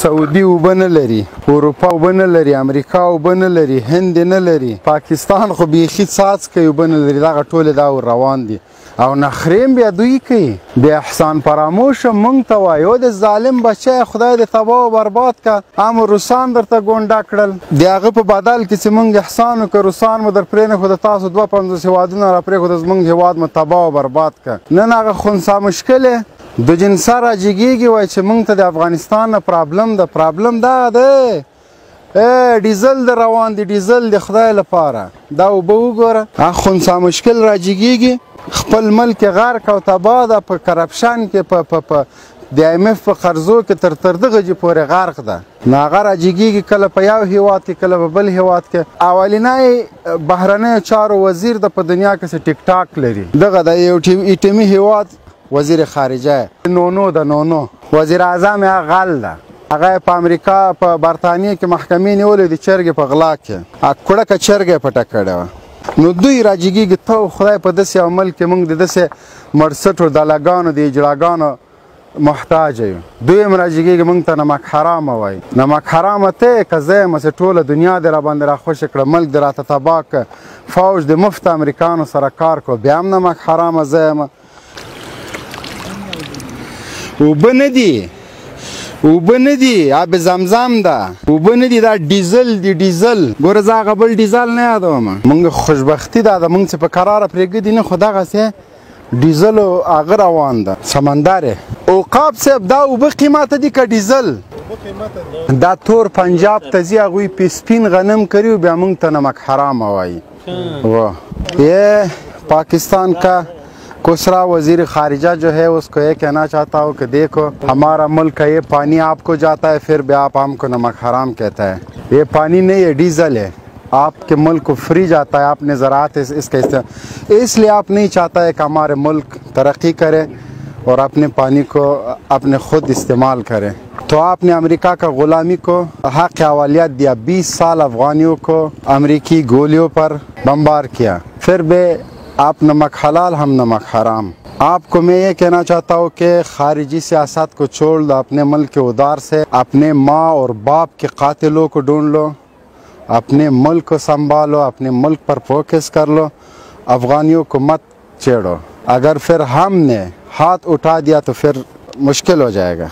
سعودي اوبه نه لري، اروپا اوبه نه لري، امریکا اوبه نه لري، هند نه لري، پاکستان خو بیخي څاڅکی اوبه نه لري. دغه ټولې دا روان دي او نخریم بیا دوی کوي. بیا احسان فراموش مونږ ته وایي د ظالم بچی خدای دې تباه او برباد که. هم روسان درته ګونډه کړل، د هغه په بدل کې چې مونږ احسان وکړو روسان مو در پرېنښود، داسو 250 هېوادونه را پرېښود زمونږ هېواد مو تباه او برباد که. نن هغه خنثی مشکل د جنسه راجګېږي وایي چې مونږ ته د افغانستان نه پرابلم ده. پرابلم دا دی ډیزل د روان دي، ډیزل د خدای لپاره. دا اوبه وګوره خنثی مشکل راجګېږي، خپل ملک غرق او تباه ده، په کرپشن کې په د IMF په قرضو کې تر دغه جې پورې غرق ده. نو هغه راجګېږي کله په یو هېواد کې کله په بل هېواد کې. اولینی بهرنیو چارو وزیر د په دنیا کې ټیک ټاک لري، دغه د یو ایټمي هېواد وزیر خارجه نونو ده. نونو وزیر اعظم یې غل ده، هغه په امریکا په برطانیه کې محکمې نیولې د چرګې په غلا کې کوړکه چرګه پټه کړې وه. نو دوی راجګېږي ته خدای په داسې یو ملک کې موږ د داسې مرسټو دلګانو د اجراګانو محتاج یو. دوی هم راجګېږي موږ ته نمک حرامه وایي. نمک حرامه ته که زه یم چې ټوله دنیا دې راباندې راخوشې کړه، ملک دې راته تباه که، فوج د مفت امریکانو سره کار کو، بیا هم نمک حرامه زه یم. اوبه نه دي، اوبه نه دي، آب زمزم ده، اوبه نه دي، دا ډیزل دی. ډیزل ګوره زه هغه بل ډیزل نه یادوم. مونږ خوشبختي دا ده مونږ چې په کراره پرېږدي نه، خو دغسې ډیزل هغه روان ده سمندر. عقاب صاحب دا اوبه قیمته دي که ډیزل؟ دا تور پنجاب ته ځي هغوی سپین غنم کري و بیا مونږ ته نمک حرامه وایي. یہ پاکستان کا کوسرا وزیر خارجہ جو ہے اس کو یہ کہنا چاہتا ہوں کہ دیکھو ہمارا ملک کا یہ پانی آپ کو جاتا ہے پھر بھی آپ ہم کو نمک حرام کہتا ہے. یہ پانی نہیں ہے، ڈیزل ہے. آپ کے ملک کو فری جاتا ہے، آپ نے زراعت اس کا استعمال، اس لیے آپ نہیں چاہتا ہے کہ ہمارے ملک ترقی کرے اور اپنے پانی کو اپنے خود استعمال کرے. تو آپ نے امریکہ کا غلامی کو حق اولویت دیا، 20 سال افغانیوں کو امریکی گولیوں پر بمبار کیا، پھر بھی آپ نمک حلال ہم نمک حرام. آپ کو میں یہ کہنا چاہتا ہوں کہ خارجی سیاست کو چھوڑ دو، اپنے ملک کے ادار سے اپنے ماں اور باپ کے قاتلوں کو ڈھونڈ لو، اپنے ملک کو سنبھالو، اپنے ملک پر فوکس کر لو، افغانیوں کو مت چھیڑو. اگر پھر ہم نے ہاتھ اٹھا دیا تو پھر مشکل ہو جائے گا.